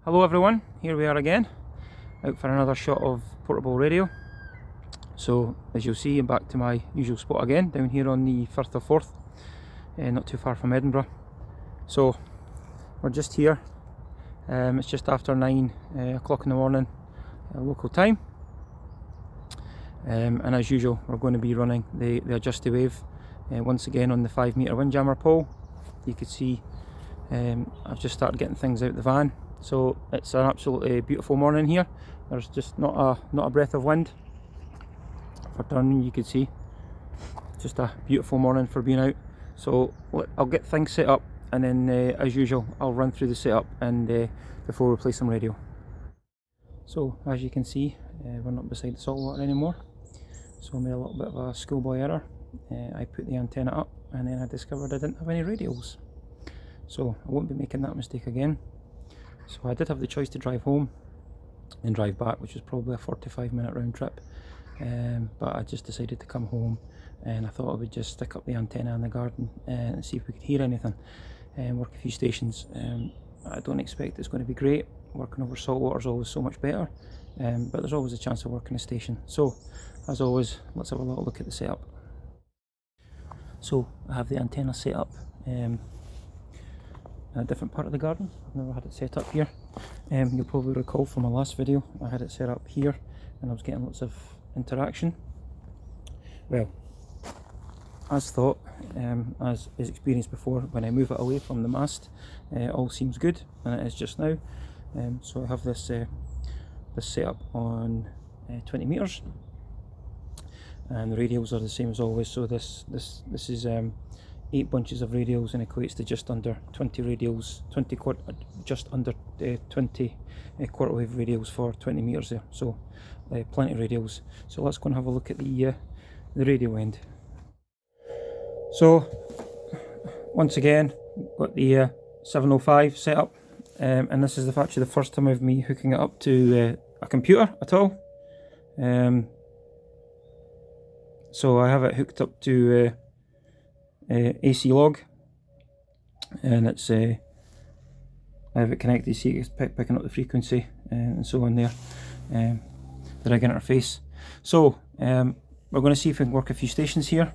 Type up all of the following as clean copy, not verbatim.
Hello everyone, here we are again, out for another shot of portable radio. So as you'll see, I'm back to my usual spot again, down here on the Firth of Forth, not too far from Edinburgh. So we're just here, it's just after 9 o'clock in the morning local time, and as usual we're going to be running the adjusty wave once again on the 5 metre windjammer pole. You can see I've just started getting things out the van. So it's an absolutely beautiful morning here. There's just not a breath of wind. For turning, you can see just a beautiful morning for being out. So I'll get things set up, and then as usual I'll run through the setup and before we play some radio. So as you can see, we're not beside the saltwater anymore, so I made a little bit of a schoolboy error. I put the antenna up and then I discovered I didn't have any radials, so I won't be making that mistake again. So I did have the choice to drive home and drive back, which was probably a 45-minute round trip, but I just decided to come home, and I thought I would just stick up the antenna in the garden and see if we could hear anything and work a few stations. I don't expect it's going to be great. Working over saltwater is always so much better, but there's always a chance of working a station. So as always, let's have a little look at the setup. So I have the antenna set up in a different part of the garden. I've never had it set up here. You'll probably recall from my last video I had it set up here and I was getting lots of interaction. Well, as thought, as is experienced before, when I move it away from the mast, all seems good, and it is just now. So I have this set up on 20 metres, and the radials are the same as always. So this is 8 bunches of radials and equates to just under 20 radials, just under 20 quarter wave radials for 20 metres there. So plenty of radials. So let's go and have a look at the radio end. So once again, got the 705 set up, and this is actually the first time of me hooking it up to a computer at all. So I have it hooked up to AC log, and it's I have it connected, see it's picking up the frequency and so on there, the rig interface. So we're going to see if we can work a few stations here.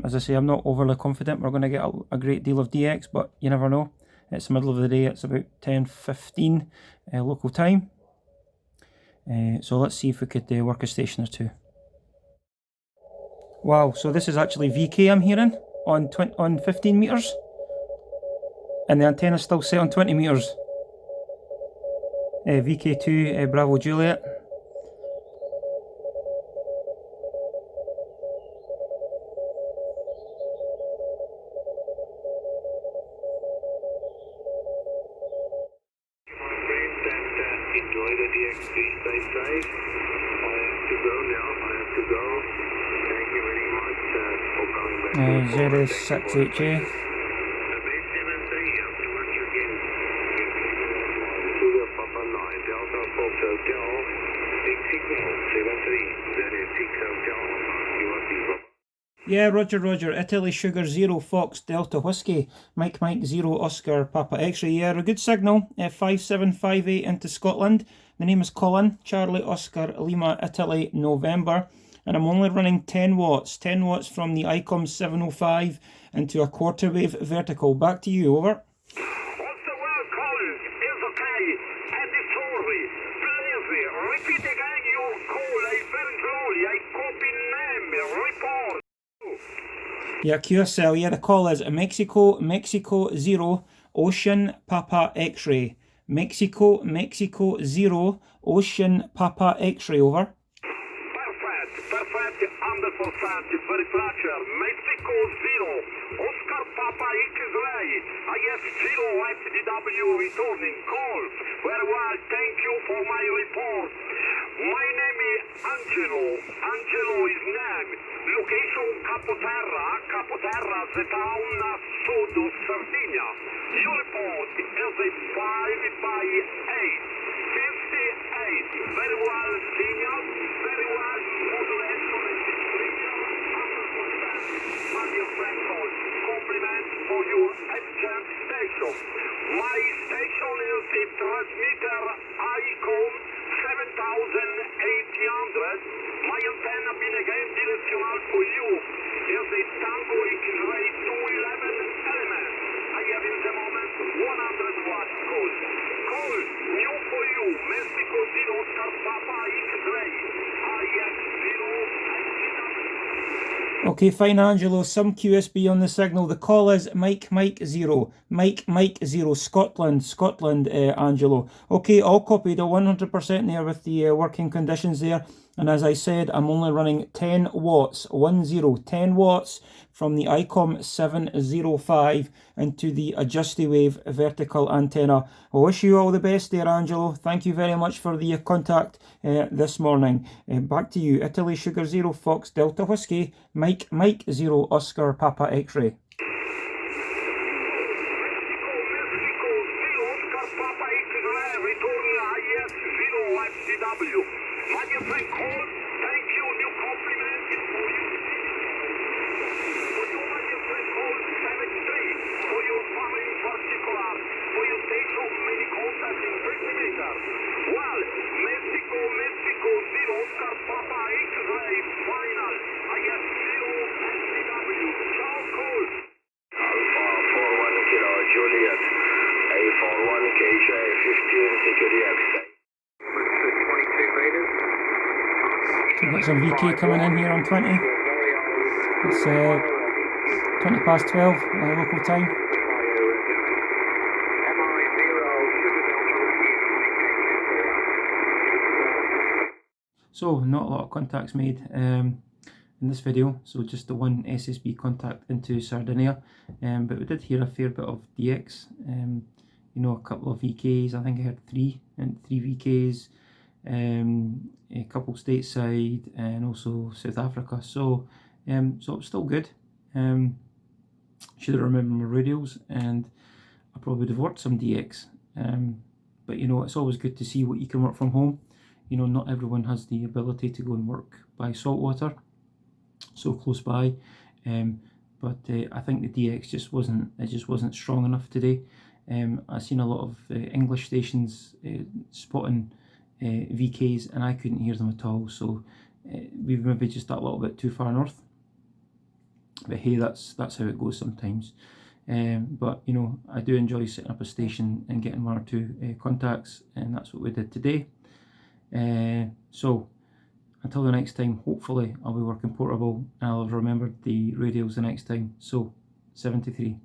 As I say, I'm not overly confident we're going to get a great deal of DX, but you never know. It's the middle of the day, it's about 10:15 local time, so let's see if we could work a station or two. Wow, so this is actually VK I'm hearing on 15 metres, and the antenna's still set on 20 metres. VK2 Bravo Juliet. Enjoy the DX3, stay safe. I have to go now, I have to go. Thank you very much for coming back. ZS68J. The base 7-3, you have to work your game. Sugar Papa 9, Delta Fox Hotel, Big Signal 73, ZS6 Hotel, you are people. Yeah, Roger, Italy Sugar 0 Fox Delta Whiskey, Mike 0 Oscar Papa X-ray. Yeah, a good signal, 5758 into Scotland. The name is Colin, Charlie Oscar Lima Italy November, and I'm only running 10 watts from the ICOM 705 into a quarter wave vertical. Back to you, over. What's the word, Colin? Is okay, and it's sorry. Please, repeat again your call, very slowly. I copy name, report. Yeah, QSL, yeah, the call is Mexico 0 Ocean Papa X-ray. Mexico 0 Ocean Papa X-ray, over. Perfect, 100%, very pleasure. Mexico 0 Oscar Papa X-ray. I have 0 SDW returning call. Very well, thank you for my report. My name is Angelo. Angelo is name. Location Capoterra, the town of Sud Sardinia. Your report is a 5x8. 58. Very well, senior. Very well. Modulation is 100%. My dear friend, compliments for your excellent station. My station is the transmitter Okay, fine, Angelo. Some QSB on the signal. The call is Mike 0. Mike 0. Scotland, Angelo. Okay, all copied. 100% there with the working conditions there. And as I said, I'm only running 10 watts, 10 watts from the ICOM 705 into the Adjustywave vertical antenna. I wish you all the best there, Angelo. Thank you very much for the contact this morning. Back to you. Italy Sugar 0 Fox Delta Whiskey, Mike 0 Oscar Papa X-ray. So we've got some VK coming in here on 20. It's 20 past 12 local time. So not a lot of contacts made in this video, so just the one SSB contact into Sardinia, but we did hear a fair bit of DX, you know, a couple of VKs. I think I heard three VKs, a couple stateside, and also South Africa. So so it was still good. Should have remembered my radials, and I probably would have worked some DX, but you know, it's always good to see what you can work from home. You know, not everyone has the ability to go and work by saltwater so close by, but I think the DX just wasn't strong enough today. I've seen a lot of English stations spotting VKs, and I couldn't hear them at all, so we've maybe just that little bit too far north. But hey, that's how it goes sometimes. But you know, I do enjoy setting up a station and getting one or two contacts, and that's what we did today. So until the next time, hopefully I'll be working portable and I'll have remembered the radials the next time. So 73.